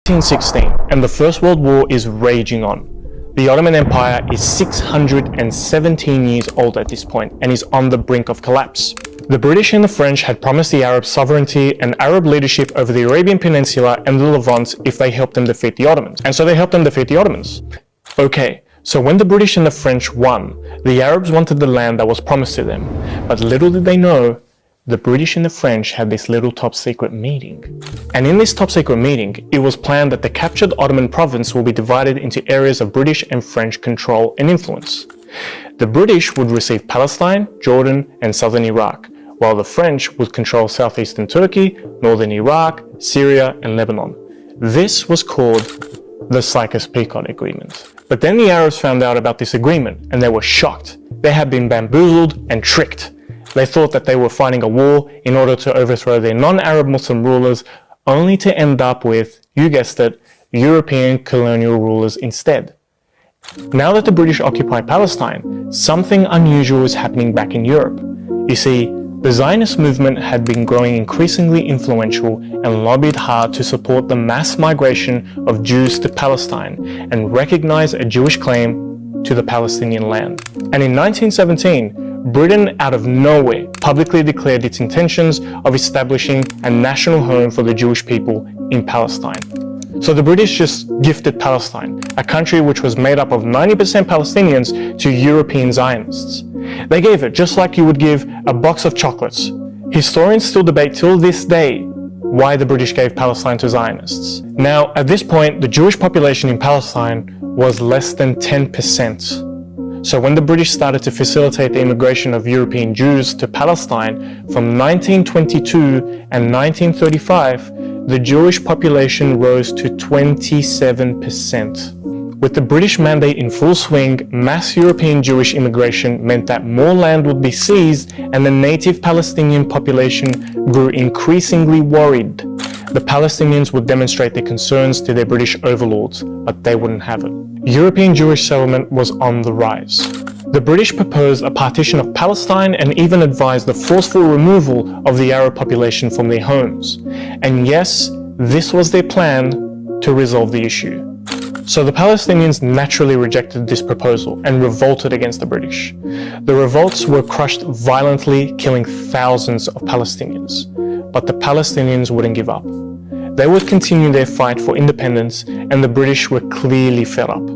1916, and the First World War is raging on. The Ottoman Empire is 617 years old at this point and is on the brink of collapse. The British and the French had promised the Arabs sovereignty and Arab leadership over the Arabian Peninsula and the Levant if they helped them defeat the Ottomans. And so they helped them defeat the Ottomans. Okay, so when the British and the French won, the Arabs wanted the land that was promised to them. But little did they know, the British and the French had this little top secret meeting. And in this top secret meeting, it was planned that the captured Ottoman province will be divided into areas of British and French control and influence. The British would receive Palestine, Jordan, and southern Iraq, while the French would control southeastern Turkey, northern Iraq, Syria, and Lebanon. This was called the Sykes-Picot Agreement. But then the Arabs found out about this agreement, and they were shocked. They had been bamboozled and tricked. They thought that they were fighting a war in order to overthrow their non-Arab Muslim rulers, only to end up with, you guessed it, European colonial rulers instead. Now that the British occupy Palestine, something unusual is happening back in Europe. You see, the Zionist movement had been growing increasingly influential and lobbied hard to support the mass migration of Jews to Palestine and recognize a Jewish claim to the Palestinian land. And in 1917, Britain, out of nowhere, publicly declared its intentions of establishing a national home for the Jewish people in Palestine. So the British just gifted Palestine, a country which was made up of 90% Palestinians, to European Zionists. They gave it just like you would give a box of chocolates. Historians still debate till this day why the British gave Palestine to Zionists. Now, at this point, the Jewish population in Palestine was less than 10%. So when the British started to facilitate the immigration of European Jews to Palestine from 1922 and 1935, the Jewish population rose to 27%. With the British mandate in full swing, mass European Jewish immigration meant that more land would be seized and the native Palestinian population grew increasingly worried. The Palestinians would demonstrate their concerns to their British overlords, but they wouldn't have it. European Jewish settlement was on the rise. The British proposed a partition of Palestine and even advised the forceful removal of the Arab population from their homes. And yes, this was their plan to resolve the issue. So the Palestinians naturally rejected this proposal and revolted against the British. The revolts were crushed violently, killing thousands of Palestinians. But the Palestinians wouldn't give up. They would continue their fight for independence, and the British were clearly fed up.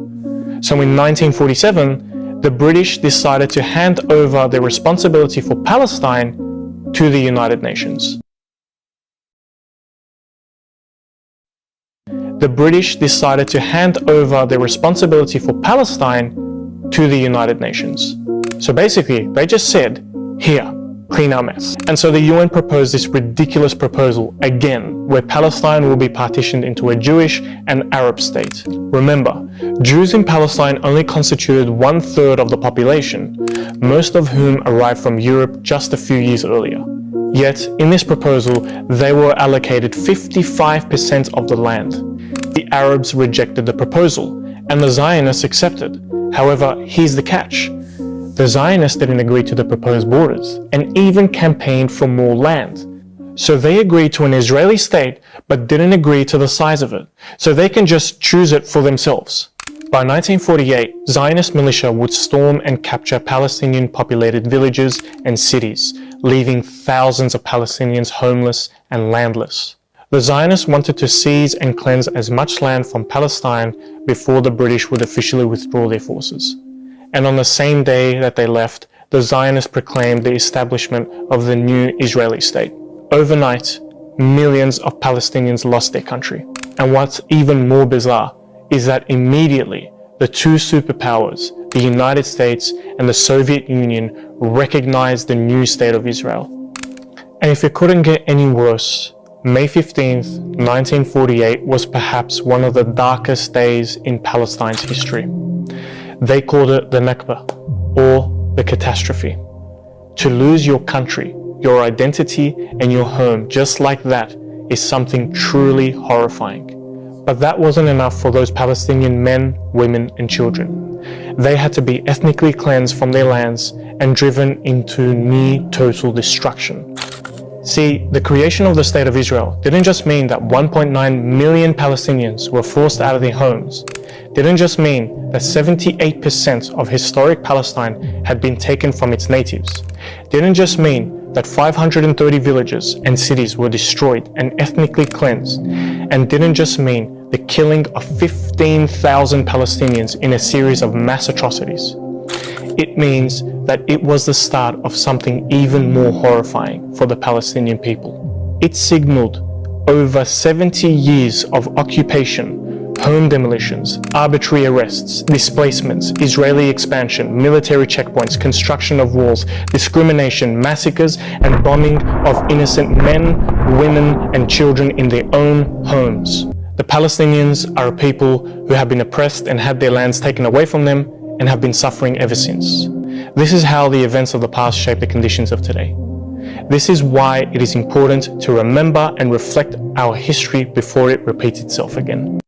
So in 1947, the British decided to hand over their responsibility for Palestine to the United Nations. The British decided to hand over their responsibility for Palestine to the United Nations. So basically, they just said, here, clean our mess. And so the UN proposed this ridiculous proposal again, where Palestine will be partitioned into a Jewish and Arab state. Remember, Jews in Palestine only constituted 1/3 of the population, most of whom arrived from Europe just a few years earlier. Yet, in this proposal, they were allocated 55% of the land. The Arabs rejected the proposal, and the Zionists accepted. However, here's the catch. The Zionists didn't agree to the proposed borders, and even campaigned for more land. So they agreed to an Israeli state, but didn't agree to the size of it, so they can just choose it for themselves. By 1948, Zionist militia would storm and capture Palestinian populated villages and cities, leaving thousands of Palestinians homeless and landless. The Zionists wanted to seize and cleanse as much land from Palestine before the British would officially withdraw their forces. And on the same day that they left, the Zionists proclaimed the establishment of the new Israeli state. Overnight, millions of Palestinians lost their country. And what's even more bizarre is that immediately the two superpowers, the United States and the Soviet Union, recognized the new state of Israel. And if it couldn't get any worse, May 15th, 1948 was perhaps one of the darkest days in Palestine's history. They called it the Nakba, or the catastrophe. To lose your country, your identity, and your home just like that is something truly horrifying. But that wasn't enough for those Palestinian men, women, and children. They had to be ethnically cleansed from their lands and driven into near total destruction. See, the creation of the State of Israel didn't just mean that 1.9 million Palestinians were forced out of their homes. Didn't just mean that 78% of historic Palestine had been taken from its natives. Didn't just mean that 530 villages and cities were destroyed and ethnically cleansed. And didn't just mean the killing of 15,000 Palestinians in a series of mass atrocities. It means that it was the start of something even more horrifying for the Palestinian people. It signaled over 70 years of occupation, home demolitions, arbitrary arrests, displacements, Israeli expansion, military checkpoints, construction of walls, discrimination, massacres, and bombing of innocent men, women, and children in their own homes. The Palestinians are a people who have been oppressed and had their lands taken away from them and have been suffering ever since. This is how the events of the past shape the conditions of today. This is why it is important to remember and reflect our history before it repeats itself again.